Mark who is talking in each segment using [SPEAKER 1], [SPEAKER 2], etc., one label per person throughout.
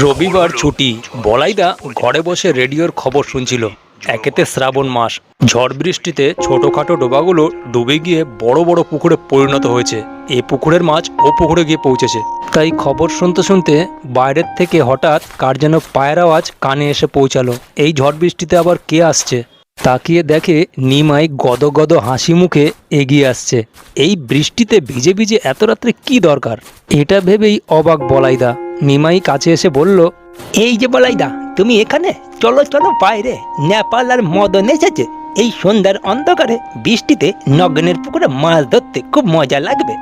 [SPEAKER 1] রবিবার ছুটি। বলাইদা ঘরে বসে রেডিওর খবর শুনছিল। একেতে শ্রাবণ মাস, ঝড় বৃষ্টিতে ছোটখাটো ডোবাগুলো ডুবে গিয়ে বড় বড় পুকুরে পরিণত হয়েছে। এই পুকুরের মাছ ও পুকুরে গিয়ে পৌঁছেছে। তাই খবর শুনতে শুনতে বাইরের থেকে হঠাৎ কার যেন পায়ের আওয়াজ কানে এসে পৌঁছালো। এই ঝড় বৃষ্টিতে আবার কে আসছে? তাকিয়ে দেখে নিমাই গদ গদ হাসি মুখে এগিয়ে আসছে। এই বৃষ্টিতে ভিজে ভিজে এত রাত্রে কি দরকার? এটা ভেবেই অবাক বলাইদা। নিমাই কাছে এসে বলল,
[SPEAKER 2] এই যে বলাইদা, তুমি এখানে? চলো চলো বাইরে, নেপাল আর মদন এসেছে। এই সন্ধ্যার অন্ধকারে বৃষ্টিতে নগনের পুকুরে মাছ ধরতে খুব মজা লাগবে।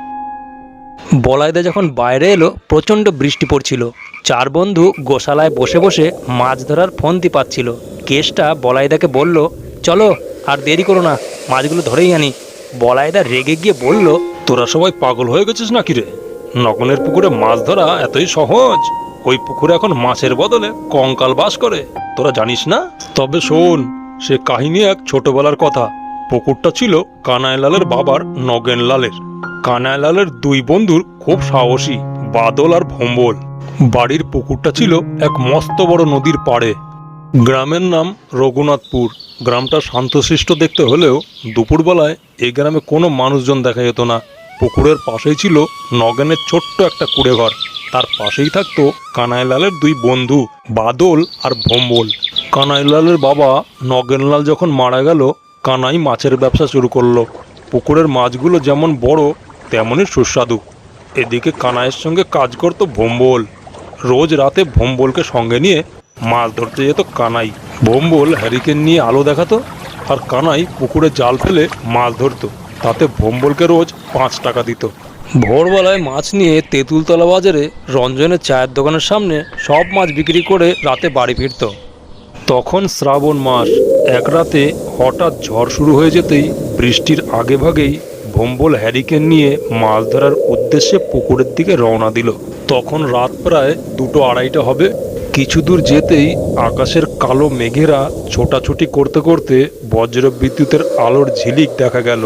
[SPEAKER 1] বলাইদা যখন বাইরে এলো প্রচণ্ড বৃষ্টি পড়ছিল। চার বন্ধু গোশালায় বসে বসে মাছ ধরার ফন্দি পাচ্ছিল। কেষ্টা বলাইদাকে বলল, চলো আর দেরি করো না, মাছগুলো ধরেই আনি। বলাইদা রেগে গিয়ে বলল,
[SPEAKER 3] তোরা সবাই পাগল হয়ে গেছিস নাকি রে? নগনের পুকুরে মাছ ধরা এতই সহজ? ওই পুকুরে এখন মাছের বদলে কঙ্কাল বাস করে, তোরা জানিস না? তবে শোন, সে কাহিনী এক ছোটবেলার কথা। পুকুরটা ছিল কানাইলালের বাবার নগেনলালের। কানাইলালের দুই বন্ধুর খুব সাহসী, বাদল আর ভম্বল। বাড়ির পুকুরটা ছিল এক মস্ত বড় নদীর পাড়ে। গ্রামের নাম রঘুনাথপুর। গ্রামটা শান্তশিষ্ট দেখতে হলেও দুপুরবেলায় এই গ্রামে কোনো মানুষজন দেখা যেত না। পুকুরের পাশেই ছিল নগেনের ছোট্ট একটা কুঁড়েঘর। তার পাশেই থাকতো কানাইলালের দুই বন্ধু বাদল আর ভম্বল। কানাইলালের বাবা নগেনলাল যখন মারা গেল, কানাই মাছের ব্যবসা শুরু করলো। পুকুরের মাছগুলো যেমন বড় তেমনই সুস্বাদু। এদিকে কানাইয়ের সঙ্গে কাজ করতো ভম্বল। রোজ রাতে ভম্বলকে সঙ্গে নিয়ে মাছ ধরতে যেত কানাই। ভম্বল হ্যারিকেন নিয়ে আলো দেখাতো, আর কানাই পুকুরে জাল ফেলে মাছ ধরতো। তাতে ভম্বলকে রোজ 5 টাকা দিত।
[SPEAKER 1] ভোরবেলায় মাছ নিয়ে তেঁতুলতলা বাজারে রঞ্জনের চায়ের দোকানের সামনে সব মাছ বিক্রি করে রাতে বাড়ি ফিরত।
[SPEAKER 3] তখন শ্রাবণ মাস। এক রাতে হঠাৎ ঝড় শুরু হয়ে যেতেই বৃষ্টির আগে ভাগেই ভম্বল হ্যারিকেন নিয়ে মাছ ধরার উদ্দেশ্যে পুকুরের দিকে রওনা দিল। তখন রাত প্রায় 2-2:30 হবে। কিছু দূর যেতেই আকাশের কালো মেঘেরা ছোটাছুটি করতে করতে বজ্র বিদ্যুতের আলোর ঝিলিক দেখা গেল।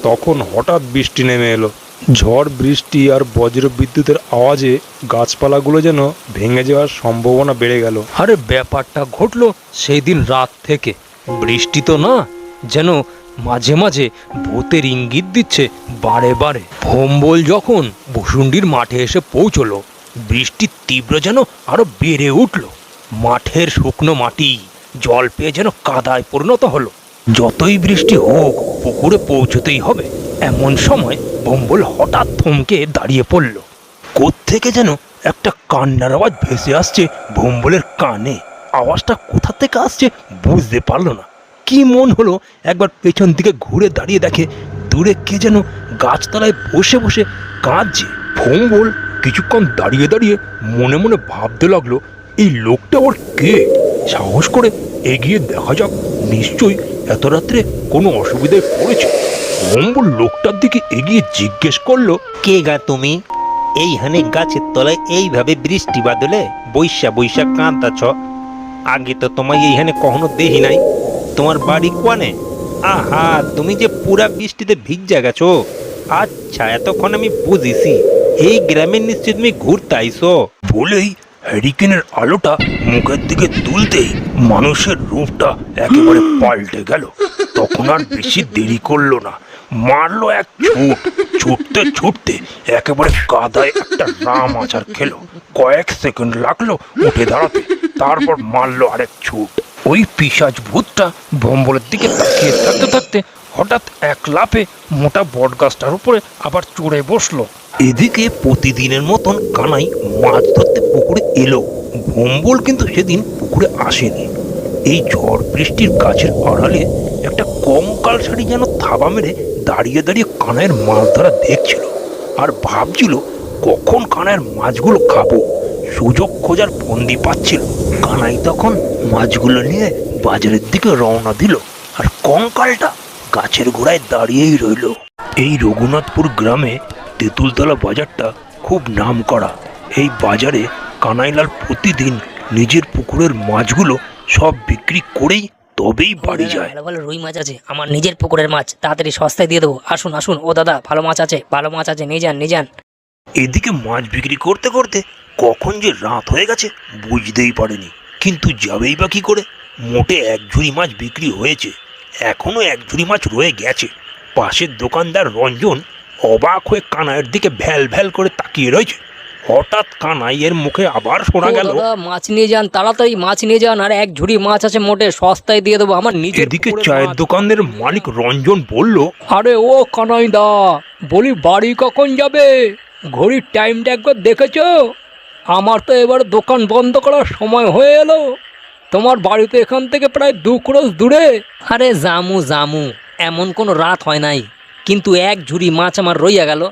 [SPEAKER 3] তখন হঠাৎ বৃষ্টি নেমে এলো। ঝড় বৃষ্টি আর বজ্র বিদ্যুতের আওয়াজে গাছপালাগুলো যেন ভেঙে যাওয়ার সম্ভাবনা বেড়ে গেল।
[SPEAKER 1] আরে ব্যাপারটা ঘটলো সেই দিন রাত থেকে। বৃষ্টি তো না, যেন মাঝে মাঝে ভূতের ইঙ্গিত দিচ্ছে বারে বারে। ভম্বল যখন ভুসুন্ডির মাঠে এসে পৌঁছলো, বৃষ্টির তীব্র যেন আরো বেড়ে উঠল। মাঠের শুকনো মাটি জল পেয়ে যেন কাদায় পরিণত হলো। যতই বৃষ্টি হোক পুকুরে পৌঁছতেই হবে। এমন সময় ভম্বল হঠাৎ থমকে দাঁড়িয়ে পড়ল। কোত্থেকে যেন একটা কান্নার আওয়াজ ভেসে আসছে ভম্বলের কানে। আওয়াজটা কোথা থেকে আসছে বুঝতে পারলো না। কি মন হলো একবার পেছন দিকে ঘুরে দাঁড়িয়ে দেখে দূরে কে যেন গাছতলায় বসে বসে কাঁদছে। ভম্বল কিছুক্ষণ দাঁড়িয়ে দাঁড়িয়ে মনে মনে ভাবতে লাগলো, এই লোকটা ওর কে? সাহস করে এগিয়ে দেখা যাক, নিশ্চয়ই এত রাত্রে কোনো অসুবিধায় পড়েছে। ভম্বল লোকটার দিকে এগিয়ে জিজ্ঞেস করলো,
[SPEAKER 2] কে গা তুমি? এইখানে গাছের তলায় এইভাবে বৃষ্টি বাদলে বৈশা বৈশা কাঁদাছ? আগে তো তোমায় এইখানে কখনো দেখি নাই। তোমার বাড়ি কোয়ানে? আহা, তুমি যে পুরা বৃষ্টিতে ভিজা গেছো। আচ্ছা, এতক্ষণ আমি বুঝেছি, এই গ্রামের নিশ্চয় তুমি ঘুরতে আইসো।
[SPEAKER 1] বলেই হ্যারিকেনের আলোটা মুখের দিকে তুলতেই মানুষের রূপটা একেবারে পাল্টে গেল। তখন আর বেশি দেরি করলো না, মারলো এক ছুট। ছুটতে ছুটতে একেবারে কাদায় একটা রাম আছাড় খেলো। কয়েক সেকেন্ড লাগলো উঠে দাঁড়াতে, তারপর মারলো আরেক ছুট। ওই পিশাচ ভূতটা ভম্বলের দিকে তাকিয়ে থাকতে থাকতে হঠাৎ এক লাফে মোটা বট গাছটার উপরে আবার চড়ে বসলো। এদিকে প্রতিদিনের মতন কানাই মাছ ধরতে পুকুরে এলো। ভম্বল কিন্তু সেদিন পুকুরে আসেনি। এই ঝড় বৃষ্টির গাছের আড়ালে একটা কঙ্কাল শাড়ি যেন থাবা মেরে দাঁড়িয়ে দাঁড়িয়ে কানাইয়ের মাছ ধরা দেখছিল, আর ভাবছিল কখন কানাইয়ের মাছগুলো খাবো। সুযোগ খোঁজার ফন্দি পাচ্ছিল। কানাই তখন মাছগুলো নিয়ে বাজারের দিকে রওনা দিল, আর কঙ্কালটা গাছের গোড়ায় দাঁড়িয়েই রইল। এই রঘুনাথপুর গ্রামে তেঁতুলতলা বাজারটা খুব নাম করা। এই বাজারে কানাইলাল প্রতিদিন নিজের পুকুরের মাছগুলো সব বিক্রি করেই তবেই বাড়ি যায়।
[SPEAKER 4] ভালো ভালো রুই মাছ আছে, আমার নিজের পুকুরের মাছ, তাড়াতাড়ি সস্তায় দিয়ে দেবো। আসুন আসুন, ও দাদা, ভালো মাছ আছে, ভালো মাছ আছে, নিয়ে যান নিয়ে যান।
[SPEAKER 1] এদিকে মাছ বিক্রি করতে করতে কখন যে রাত হয়ে গেছে বুঝতেই পারেনি। কিন্তু যাবেই বা কি করে? মোটে এক ঝুড়ি মাছ বিক্রি হয়েছে, এখনো এক ঝুড়ি মাছ রয়ে গেছে। পাশের দোকানদার রঞ্জন অবাক হয়ে কানাইয়ের দিকে ভ্যাল ভ্যাল করে তাকিয়ে রয়েছে। হঠাৎ কানাইয়ের মুখে আবার শোনা
[SPEAKER 4] ও
[SPEAKER 1] গেল,
[SPEAKER 4] দাদা, মাছ নিয়ে যান, তাড়াতাড়ি মাছ নিয়ে যান, আর এক ঝুড়ি মাছ আছে মোটে সস্তায় দিয়ে দেবো আমার নিজের
[SPEAKER 1] এদিকে
[SPEAKER 4] পুকুরের
[SPEAKER 1] চায়ের
[SPEAKER 4] মাছ।
[SPEAKER 1] দোকানের মালিক রঞ্জন বলল,
[SPEAKER 4] আরে ও কানাইদা, বলি বাড়ি কখন যাবে? ঘড়ির টাইমটা একবার দেখেছো? আমার তো এবার দোকান বন্ধ করার সময় হয়ে এলো। তোমার বাড়িতে এখান থেকে প্রায় 2 ক্রোশ দূরে। আরে জামু জামু, এমন কোনো রাত হয় নাই, কিন্তু এক ঝুড়ি মাছ আমার রইয়া গেল।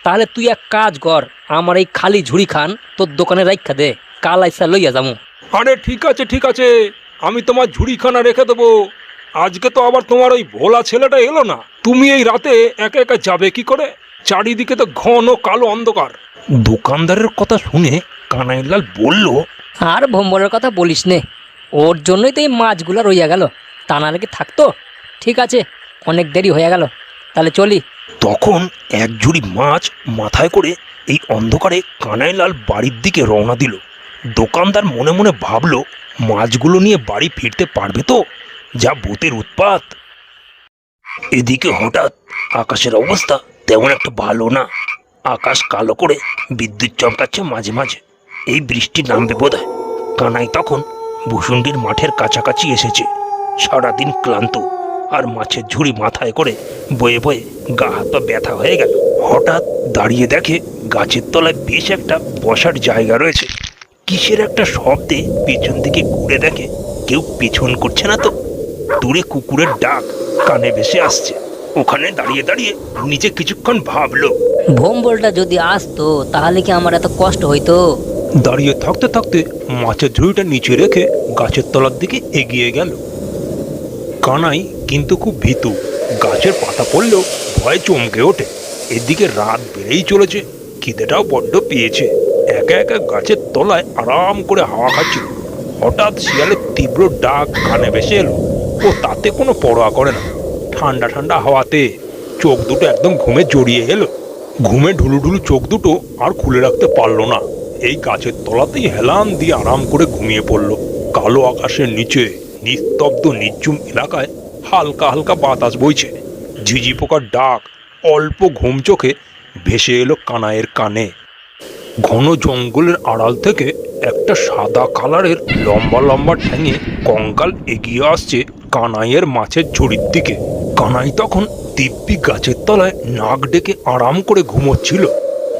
[SPEAKER 4] তাহলে তুই এক কাজ কর, আমার এই খালি ঝুড়ি খান তোর দোকানে রাইখা দে, কাল আইসা লইয়া যামু।
[SPEAKER 3] আরে ঠিক আছে, আমি তোমার ঝুড়িখানা রেখে দেবো। আজকে তো আবার তোমার ওই ভোলা ছেলেটা এলো না, তুমি এই রাতে একা একা যাবে কি করে? চারিদিকে তো ঘন কালো অন্ধকার।
[SPEAKER 1] দোকানদারের কথা শুনে কানাইলাল বলল,
[SPEAKER 4] আর ভম্বরের কথা বলিস নে, ওর জন্যই তো এই মাছগুলো রইয়া গেল, তা নাহলে কি থাকতো? ঠিক আছে, অনেক দেরি হয়ে গেল, তাহলে চলি।
[SPEAKER 1] তখন এক ঝুড়ি মাছ মাথায় করে এই অন্ধকারে কানাইলাল বাড়ির দিকে রওনা দিল। দোকানদার মনে মনে ভাবল, মাছগুলো নিয়ে বাড়ি ফিরতে পারবে তো? যা ভূতের উৎপাত। এদিকে হঠাৎ আকাশের অবস্থা তেমন একটা ভালো না। আকাশ কালো করে বিদ্যুৎ চমকাচ্ছে মাঝে মাঝে, এই বৃষ্টি নামবে বোধহয়। কানাই তখন ভূষুণ্ডির মাঠের কাছাকাছি এসেছে। সারাদিন ক্লান্ত, আর মাছের ঝুড়ি মাথায় করে বয়ে বয়ে গা হাত পা ব্যথা হয়ে গেল। হঠাৎ দাঁড়িয়ে দেখে গাছের তলায় বেশ একটা বসার জায়গা রয়েছে। কিসের একটা শব্দে পেছন দিকে ঘুরে দেখে কেউ পেছন করছে না তো। দূরে কুকুরের ডাক কানে ভেসে আসছে। ওখানে দাঁড়িয়ে দাঁড়িয়ে নিজে কিছুক্ষণ ভাবলো।
[SPEAKER 4] ভম্বলটা যদি আসতো তাহলে কি আমার এত কষ্ট হইতো?
[SPEAKER 1] দাঁড়িয়ে থাকতে থাকতে মাছের ঝুড়িটা নিচে রেখে গাছের তলার দিকে এগিয়ে গেল। কানাই কিন্তু খুব ভীতু, গাছের পাতা পড়লেও ভয়ে চমকে ওঠে। এদিকে রাত বেড়েই চলেছে, খিদেটাও বড্ড পেয়েছে। একা একা গাছের তলায় আরাম করে হাওয়া খাচ্ছিল। হঠাৎ শিয়ালের তীব্র ডাক কানে ভেসে এলো। ও তাতে কোনো পরোয়া করে না। ঠান্ডা ঠান্ডা হাওয়াতে চোখ দুটো একদম ঘুমে জড়িয়ে এলো। ঘুমে ঢুলু ঢুলু চোখ দুটো আর খুলে রাখতে পারলো না। এই গাছের তলাতেই হেলান দিয়ে আরাম করে ঘুমিয়ে পড়ল। কালো আকাশের নিচে নিস্তব্ধ নিঝুম এলাকায় হালকা হালকা বাতাস বইছে। ঝিঝি পোকার ডাক অল্প ঘুম চোখে ভেসে এলো কানাইয়ের কানে। ঘন জঙ্গলের আড়াল থেকে একটা সাদা কালারের লম্বা লম্বা ঠ্যাঙে কঙ্কাল এগিয়ে আসছে কানাইয়ের মাছের ঝুড়ির দিকে। কানাই তখন দিব্যি গাছের তলায় নাক ডেকে আরাম করে ঘুমোচ্ছিল।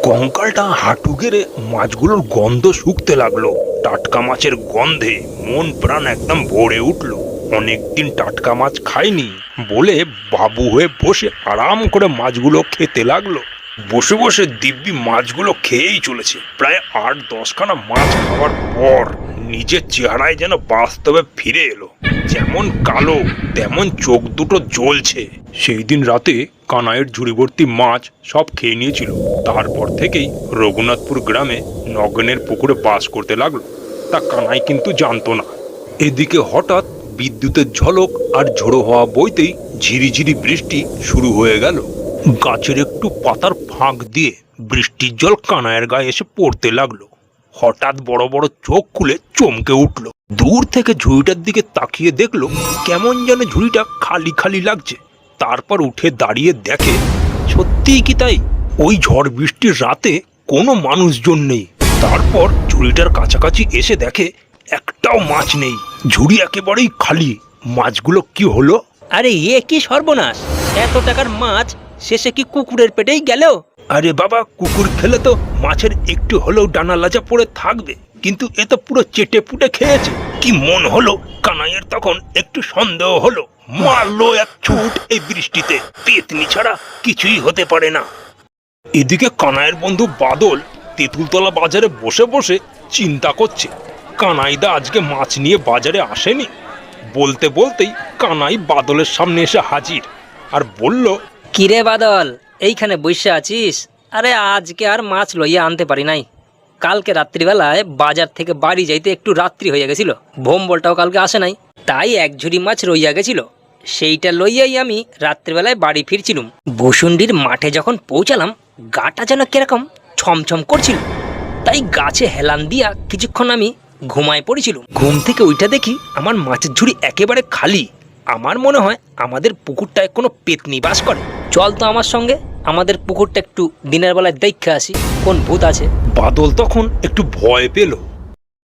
[SPEAKER 1] কঙ্কালটা হাঁটু গেড়ে মাছগুলোর গন্ধ শুকতে লাগলো। টাটকা মাছের গন্ধে মন প্রাণ একদম ভরে উঠল। অনেকদিন টাটকা মাছ খায়নি বলে বাবু হয়ে বসে আরাম করে মাছগুলো খেতে লাগলো। বসে বসে দিব্যি মাছগুলো খেয়েই চলেছে। প্রায় 8-10খানা মাছ খাওয়ার পর নিজের চেহারায় যেন বাস্তবে ফিরে এলো। যেমন কালো তেমন চোখ দুটো জ্বলছে। সেই দিন রাতে কানাইয়ের ঝুড়িভর্তি মাছ সব খেয়ে নিয়েছিল। তারপর থেকেই রঘুনাথপুর গ্রামে নগেনের পুকুরে বাস করতে লাগলো। তা কানাই কিন্তু জানতো না। এদিকে হঠাৎ বিদ্যুতের ঝলক আর ঝোড়ো হওয়া বইতেই ঝিরিঝিরি বৃষ্টি শুরু হয়ে গেল। গাছের একটু পাতার ফাঁক দিয়ে বৃষ্টির জল কানাইয়ের গায়ে এসে পড়তে লাগলো। হঠাৎ বড় বড় চোখ খুলে চমকে উঠল। দূর থেকে ঝুড়িটার দিকে তাকিয়ে দেখলো কেমন যেন ঝুড়িটা খালি খালি লাগছে। তারপর উঠে দাঁড়িয়ে দেখে সত্যিই কি তাই, ওই ঝড় বৃষ্টির রাতে কোনো মানুষজন নেই। তারপর ঝুড়িটার কাছাকাছি এসে দেখে একটাও মাছ নেই, ঝুড়ি একেবারেই খালি। মাছগুলো কি হলো?
[SPEAKER 2] আরে এ কি সর্বনাশ! এত টাকার মাছ শেষে কি কুকুরের পেটেই গেল?
[SPEAKER 1] আরে বাবা, কুকুর খেলে তো মাছের একটু হলেও ডানা লাজা পড়ে থাকবে, কিন্তু এ তো পুরো চেটে পুটে খেয়েছে। কি মন হলো কানাইয়ের তখন একটু সন্দেহ হলো। মারলো এক ছুট এই বৃষ্টিতে, পেতনি ছাড়া কিছুই হতে পারে না। এদিকে কানাইয়ের বন্ধু বাদল তেঁতুলতলা বাজারে বসে বসে চিন্তা করছে, কানাইদা আজকে মাছ নিয়ে বাজারে আসেনি। বলতে বলতেই কানাই বাদলের সামনে এসে হাজির আর বলল,
[SPEAKER 4] কিরে বাদল, এইখানে বসে আছিস? আরে আজকে আর মাছ লইয়া আনতে পারি নাই। কালকে রাত্রিবেলায় বাজার থেকে বাড়ি যাইতে একটু রাত্রি হইয়া গেছিল। ভোম্বলটাও কালকে আসে নাই, তাই এক ঝুড়ি মাছ রইয়া গেছিল। সেইটা লইয়াই আমি রাত্রিবেলায় বাড়ি ফিরছিলুম। ভূষুণ্ডির মাঠে যখন পৌঁছালাম, গাটা যেন কিরকম ছমছম করছিল। তা তাই গাছে হেলান দিয়া কিছুক্ষণ আমি ঘুমায় পড়েছিলাম। ঘুম থেকে উঠে দেখি আমার মাছের ঝুড়ি একেবারে খালি। আমার মনে হয় আমাদের পুকুরটায় কোনো পেতনি বাস করে। চল তো আমার সঙ্গে, আমাদের পুকুরটা একটু দিনের বেলায় দেখে আসি কোন ভূত আছে।
[SPEAKER 3] বাদল তখন একটু ভয় পেল।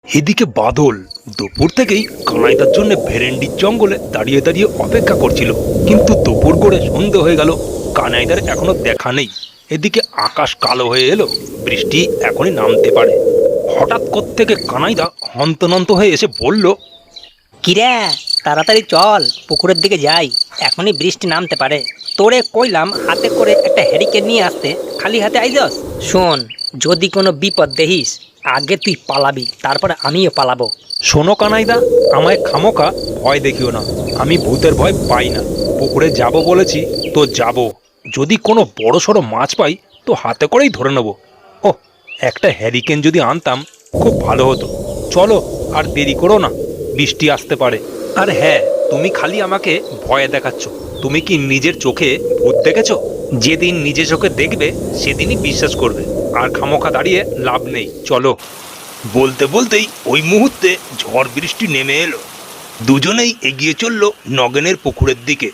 [SPEAKER 3] এদিকে বাদল দুপুর থেকেই কানাইদার জন্য ভেরেন্ডির জঙ্গলে দাঁড়িয়ে দাঁড়িয়ে অপেক্ষা করছিল, কিন্তু দুপুর করে সন্ধে হয়ে গেল, কানাইদার এখনো দেখা নেই। এদিকে আকাশ কালো হয়ে এলো, বৃষ্টি এখনই নামতে পারে। হঠাৎ কোত্থেকে কানাইদা হন্তনন্ত হয়ে এসে বলল,
[SPEAKER 4] কিরে, তাড়াতাড়ি চল, পুকুরের দিকে যাই, এখনই বৃষ্টি নামতে পারে। তোরে কইলাম হাতে করে একটা হ্যারিকেন নিয়ে আসতে, খালি হাতে আইজস। শোন, যদি কোনো বিপদ দেখিস আগে তুই পালাবি, তারপরে আমিও পালাবো।
[SPEAKER 3] শোনো কানাইদা, আমায় খামোকা ভয় দেখিও না, আমি ভূতের ভয় পাই না। পুকুরে যাব বলেছি তো যাব, যদি কোনো বড় সড়ো মাছ পাই তো হাতে করেই ধরে নেব। ও, একটা হ্যারিকেন যদি আনতাম খুব ভালো হতো। চলো, আর দেরি করো না, বৃষ্টি আসতে পারে। আর হ্যাঁ, তুমি খালি আমাকে ভয় দেখাচ্ছ, তুমি কি নিজের চোখে ভূত দেখেছো? যেদিন নিজে চোখে দেখবে সেদিনই বিশ্বাস করবে, আর খামোখা দাঁড়িয়ে লাভ নেই, চলো।
[SPEAKER 1] বলতে বলতেই ওই মুহূর্তে ঝড় বৃষ্টি নেমে এলো। দুজনেই এগিয়ে চলল নগেনের পুকুরের দিকে।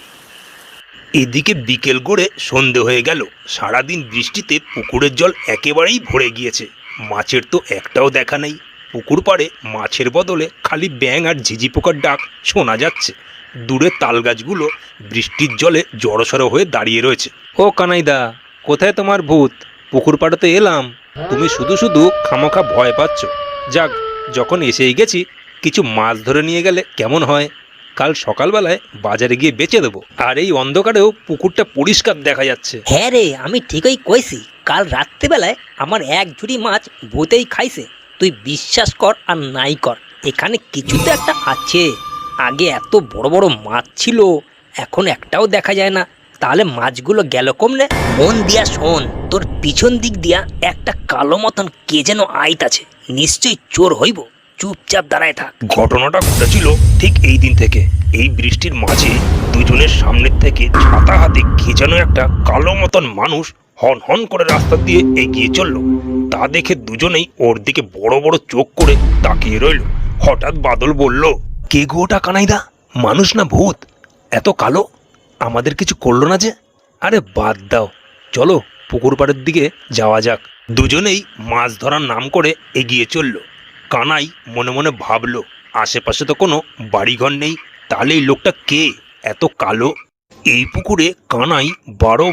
[SPEAKER 1] এদিকে বিকেল গড়ে সন্ধে হয়ে গেল। সারাদিন বৃষ্টিতে পুকুরের জল একেবারেই ভরে গিয়েছে। মাছের তো একটাও দেখা নেই। পুকুর পাড়ে মাছের বদলে খালি ব্যাঙ আর ঝিঝি পোকার ডাক শোনা যাচ্ছে। দূরে তাল গাছগুলো বৃষ্টির জলে জড়সড় হয়ে দাঁড়িয়ে রয়েছে।
[SPEAKER 2] ও কানাইদা, কোথায় তোমার ভূত? পুকুর পাড়াতে এলাম, তুমি শুধু শুধু খামোখা ভয় পাচ্ছ। যাক, যখন এসেই গেছি কিছু মাছ ধরে নিয়ে গেলে কেমন হয়? কাল সকালবেলায় বাজারে গিয়ে বেচে দেবো। আর এই অন্ধকারেও পুকুরটা পরিষ্কার দেখা যাচ্ছে।
[SPEAKER 4] হ্যাঁ রে, আমি ঠিকই কইছি, কাল রাত্রিবেলায় আমার এক ঝুড়ি মাছ ভূতেই খাইছে। তুই বিশ্বাস কর আর নাই কর, এখানে কিছু তো একটা আছে। আগে এত বড় বড় মাছ ছিল, এখন একটাও দেখা যায় না। তাহলে মাছগুলো গেল কমনে? মন দিয়া শোন, তোর পিছন দিক দিয়া একটা কালো মতন কে যেন আইতাছে, নিশ্চয়ই চোর হইব। চুপচাপ দাঁড়ায় থাক।
[SPEAKER 1] ঘটনাটা ঘটেছিল ঠিক এই দিন থেকে। এই বৃষ্টির মাঝে দুজনের সামনের থেকে ছাতা হাতে কে যেন একটা কালো মতন মানুষ হন হন করে রাস্তা দিয়ে এগিয়ে চলল। তা দেখে দুজনেই ওর দিকে বড় বড় চোখ করে তাকিয়ে রইল। হঠাৎ বাদল বলল, কে গো ওটা কানাইদা? মানুষ না ভূত? এত কালো, আমাদের কিছু করলো না যে? আরে বাদ দাও, চলো পুকুর পাড়ের দিকে যাওয়া যাক। দুজনেই মাছ ধরার নাম করে এগিয়ে চলল। কানাই মনে মনে ভাবলো, আশেপাশে তো কোনো বাড়িঘর নেই, তাহলে এই লোকটা কে এত কালো? এই পুকুরে কানাই 12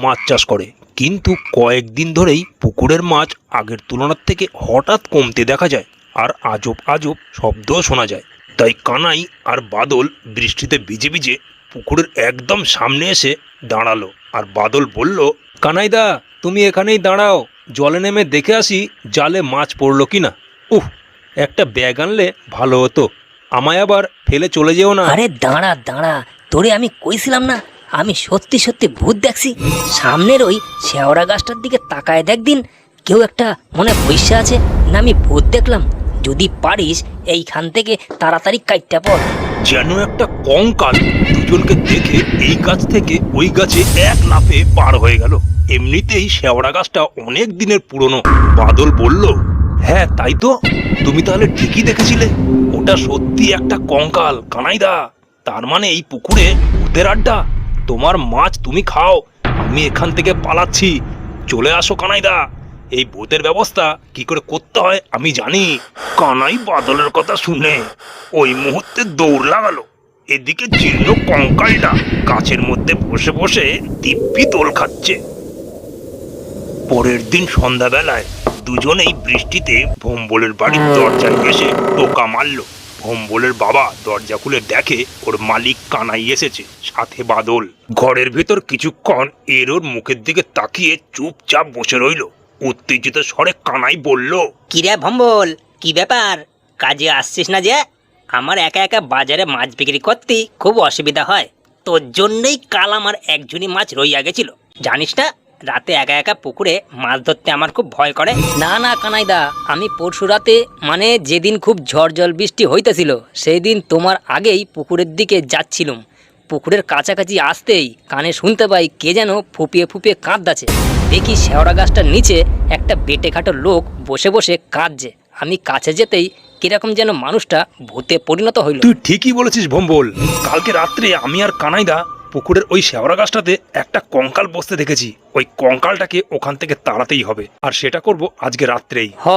[SPEAKER 1] মাছ চাষ করে, কিন্তু কয়েকদিন ধরেই পুকুরের মাছ আগের তুলনার থেকে হঠাৎ কমতে দেখা যায়, আর আজব আজব শব্দও শোনা যায়। তাই কানাই আর বাদল বৃষ্টিতে ভিজে ভিজে পুকুরের একদম সামনে এসে দাঁড়ালো। আর বাদল বলল,
[SPEAKER 2] কানাইদা, তুমি এখানেই দাঁড়াও, জলে নেমে দেখে আসি জালে মাছ পড়লো কিনা। উহ, একটা ব্যাগ আনলে ভালো হতো, আমায় আবার ফেলে চলে যেও না।
[SPEAKER 4] আরে দাঁড়া দাঁড়া, তোরে আমি কইছিলাম না আমি সত্যি সত্যি ভূত দেখছি। সামনের ওই শেওড়া গাছটার দিকে তাকায় দেখদিন, কেউ একটা মনে বসে আছে না, আমি ভূত দেখলাম। যদি পারিস এইখান থেকে তাড়াতাড়ি কাইটটা পড়।
[SPEAKER 1] যেন একটা কঙ্কাল দুজনকে দেখে এই গাছ থেকে ওই গাছে এক লাফে পার হয়ে গেল। এমনিতেই শেওড়া গাছটা অনেক দিনের পুরনো। বাদল বলল, হ্যাঁ তাই তো, তুমি তাহলে ঠিকই দেখেছিলে, ওটা সত্যি একটা কঙ্কাল কানাইদা। তার মানে এই পুকুরে ভূতের আড্ডা। তোমার মাছ তুমি খাও, আমি এখান থেকে পালাচ্ছি। চলে আসো কানাইদা, এই ভূতের ব্যবস্থা কি করে করতে হয় আমি জানি। কানাই বাদলের কথা শুনে ওই মুহূর্তে দৌড় লাগালো। এদিকে জীর্ণ কঙ্কালটা গাছের মধ্যে বসে বসে দিব্যি দোল খাচ্ছে। পরের দিন সন্ধ্যাবেলায় দুজনেই বৃষ্টিতে ভোম্বলের বাড়ির দরজায় এসে টোকা মারল। ভোম্বলের বাবা দরজা খুলে দেখে ওর মালিক কানাই এসেছে, সাথে বাদল। ঘরের ভেতর কিছুক্ষণ এর ওর মুখের দিকে তাকিয়ে চুপচাপ বসে রইল। উত্তেজিত স্বরে কানাই বলল,
[SPEAKER 4] কিরে ভম্বল, কি ব্যাপার? কাজে আসছিস না যে? আমার একা একা বাজারে মাছ বিক্রি করতে খুব অসুবিধা হয়, তোর জন্যই কাল আমার একজনই মাছ রইয়া গেছিল। জানিস না, রাতে একা একা পুকুরে মাছ ধরতে আমার খুব ভয় করে। না না কানাইদা, আমি পরশু রাতে, মানে যেদিন খুব ঝড় জল বৃষ্টি হইতেছিল, সেই দিন তোমার আগেই পুকুরের দিকে যাচ্ছিলুম। পুকুরের কাছাকাছি আসতেই কানে শুনতে পাই কে যেন ফুপিয়ে ফুপিয়ে কাঁদছে।
[SPEAKER 5] দেখি শেওড়া গাছটার নিচে একটা বেটে খাটো লোক বসে বসে কাঁদছে। আমি কাছে যেতেই কিরকম যেন মানুষটা ভূতে পরিণত হইল।
[SPEAKER 1] তুই ঠিকই বলেছিস ভম্বল। কালকে রাত্রে আমি আর কানাইদা পুকুরের ওই শেওড়া গাছটাতে একটা কঙ্কাল বসতে দেখেছি। ওই কঙ্কালটাকে ওখান থেকে তাড়াতেই হবে, আর সেটা করব আজকে রাত্রেই।
[SPEAKER 5] হ,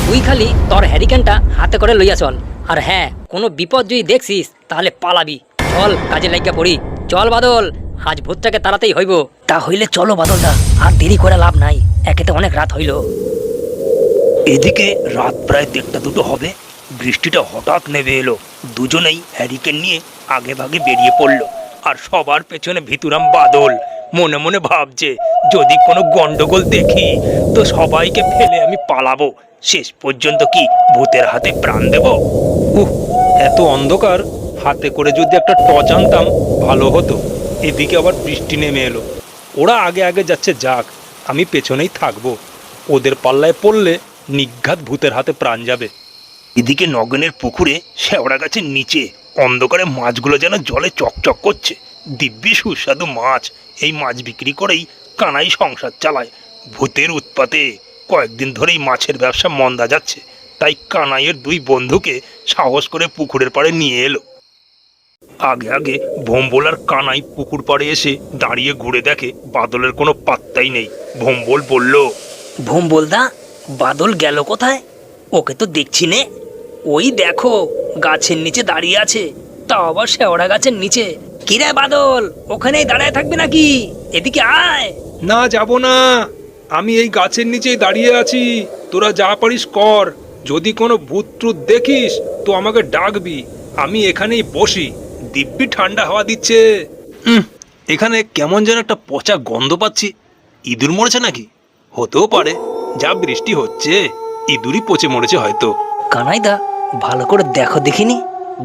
[SPEAKER 5] তুই খালি তোর হ্যারিকেনটা হাতে করে লইয়া চল। আর হ্যাঁ, কোনো বিপদ যদি দেখছিস তাহলে পালাবি। চল কাজে লাগিয়া পড়ি। চল বাদল, আজ ভূতটাকে তাড়াতেই হইব। তা হইলে চলো বাদলদা, আর দেরি করে লাভ নাই, একেতে অনেক রাত হইল।
[SPEAKER 1] এদিকে রাত প্রায় 1টা-2টো হবে। বৃষ্টিটা হঠাৎ নেমে এলো। দুজনেই হ্যারিকেন নিয়ে আগে ভাগে বেরিয়ে পড়লো। আর সবার পেছনে ভিতুরাম বাদল মনে মনে ভাবছে, যদি কোনো গন্ডগোল দেখি তো সবাইকে ফেলে আমি পালাবো। শেষ পর্যন্ত কি ভূতের হাতে প্রাণ দেব?
[SPEAKER 2] এত অন্ধকার, হাতে করে যদি একটা টর্চ আনতাম ভালো হতো। এদিকে আবার বৃষ্টি নেমে এলো। ওরা আগে আগে যাচ্ছে, যাক, আমি পেছনেই থাকবো। ওদের পাল্লায় পড়লে নিঘাত ভূতের হাতে প্রাণ যাবে।
[SPEAKER 1] এদিকে নগেনের পুকুরে শেওড়া গাছের নিচে অন্ধকারে মাছগুলো যেন জলে চকচক করছে। দিব্যি সুস্বাদু মাছ। এই মাছ বিক্রি করেই কানাই সংসার চালায়। ভূতের উৎপাতে কয়েকদিন ধরেই মাছের ব্যবসা মন্দা যাচ্ছে। তাই কানাইয়ের 2 বন্ধুকে সাহস করে পুকুরের পাড়ে নিয়ে এলো। আগে আগে ভম্বল আর কানাই পুকুর পাড়ে এসে দাঁড়িয়ে ঘুরে দেখে বাদলের কোনো পাত্তাই নেই। ভম্বল বলল,
[SPEAKER 5] ভোম্বলদা, বাদল গেল কোথায়? ওকে তো দেখছি নে। ওই দেখো, গাছের নিচে দাঁড়িয়ে আছে, তাও আবার শেওড়া গাছের নিচে। কিরে বাদল, ওখানেই দাঁড়ায় থাকবে নাকি? এদিকে আয়।
[SPEAKER 3] না, যাব না, আমি এই গাছের নিচেই দাঁড়িয়ে আছি। তোরা যা পারিস কর। যদি কোনো ভূত ট্রুত দেখিস তো আমাকে ডাকবি। আমি এখানেই বসি, দিব্যি ঠান্ডা হাওয়া দিচ্ছে।
[SPEAKER 2] এখানে কেমন যেন একটা পচা গন্ধ পাচ্ছি। ইঁদুর মরেছে নাকি? হতেও পারে, যা বৃষ্টি হচ্ছে ইঁদুরই পচে মরেছে হয়তো।
[SPEAKER 5] কানাইদা, ভালো করে দেখো দেখিনি,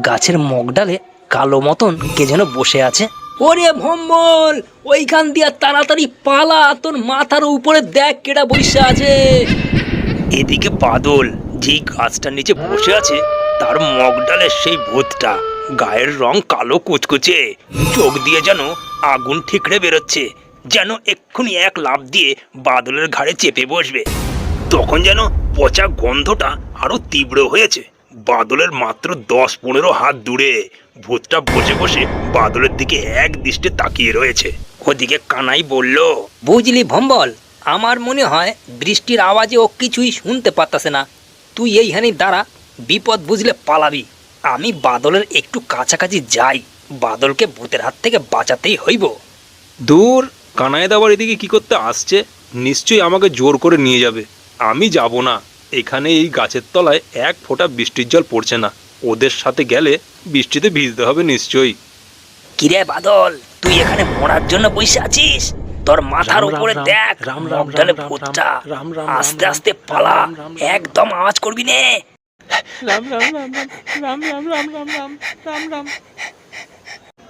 [SPEAKER 5] গাছের মগডালে কালো মতন কে যেন বসে আছে। ওরে ভম্বল, ওইখান দিয়া তাড়াতাড়ি পালা, তোর মাথার উপরে দেখ কেডা বসে আছে।
[SPEAKER 1] এদিকে বাদল যেই গাছটার নিচে বসে আছে তার মগডালের সেই ভূতটা। গায়ের রং কালো কুচকুচে, চোখ দিয়ে যেন আগুন ঠিকরে বেরোচ্ছে, যেন এক্ষুনি এক লাফ দিয়ে বাদলের ঘাড়ে চেপে বসবে। তখন যেন পচা গন্ধটা আরো তীব্র হয়েছে। বাদলের মাত্র 10-15 হাত দূরে ভূতটা বসে বসে বাদলের দিকে এক দৃষ্টে তাকিয়ে রয়েছে। ওদিকে কানাই বলল,
[SPEAKER 5] বুঝলি ভম্বল, আমার মনে হয় বৃষ্টির আওয়াজে ও কিছুই শুনতে পারতাছে না। তুই এইখানেই দাঁড়া, বিপদ বুঝলে পালাবি। আমি বাদলের একটু কাছাকাছি যাই, বাদলকে ভূতের হাত থেকে বাঁচাতেই হইব।
[SPEAKER 2] দূর, কানাইদা আবার এদিকে কি করতে আসছে? নিশ্চয়ই আমাকে জোর করে নিয়ে যাবে। আমি যাব না। এখানে এই গাছের তলায় এক ফোঁটা বৃষ্টির জল পড়ছে না। ওদের সাথে গেলে বৃষ্টিতে ভিজতে হবে নিশ্চয়ই।
[SPEAKER 5] কিরে বাদল, তুই এখানে মরার জন্য বসে আছিস? তোর মাথার উপরে দেখ মগডালে ভূতটা। আস্তে আস্তে পালা, একদম আওয়াজ করবি নে।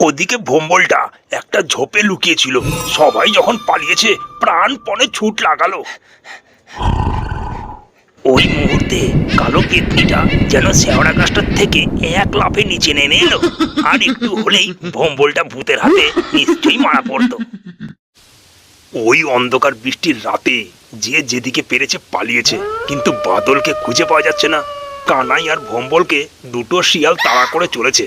[SPEAKER 1] ওদিকে ভম্বলটা একটা ঝোপে লুকিয়েছিল। সবাই যখন পালিয়েছে প্রাণপণে ছুট লাগালো। ওই মুহূর্তে কালো পেতনিটা যেন শেওড়া গাছটার থেকে এক লাফে নিচে নেমে এলো। আর একটু হলেই ভম্বলটা ভূতের হাতে নিশ্চয়ই মারা পড়তো। ওই অন্ধকার বৃষ্টির রাতে যে যেদিকে পেরেছে পালিয়েছে, কিন্তু বাদলকে খুঁজে পাওয়া যাচ্ছে না। কানাই আর ভম্বলকে 2টো শিয়াল তাড়া করে চলেছে।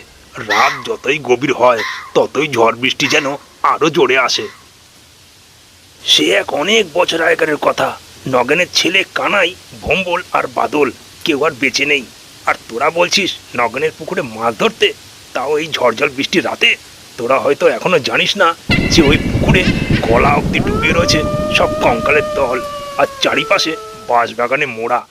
[SPEAKER 1] রাত যতই গভীর হয় ততই ঝড় বৃষ্টি যেন আরো জোরে আসে। সে এক অনেক বছর আগেকার কথা। নগেনের ছেলে কানাই, ভম্বল আর বাদল কেউ আর বেঁচে নেই। আর তোরা বলছিস নগেনের পুকুরে মাছ ধরতে, তাও এই ঝড়ঝড় বৃষ্টির রাতে? তোরা হয়তো এখনো জানিস না যে ওই পুকুরে গলা অবধি ডুবে রয়েছে সব কঙ্কালের দল, আর চারিপাশে বাঁশবাগানে মোড়া।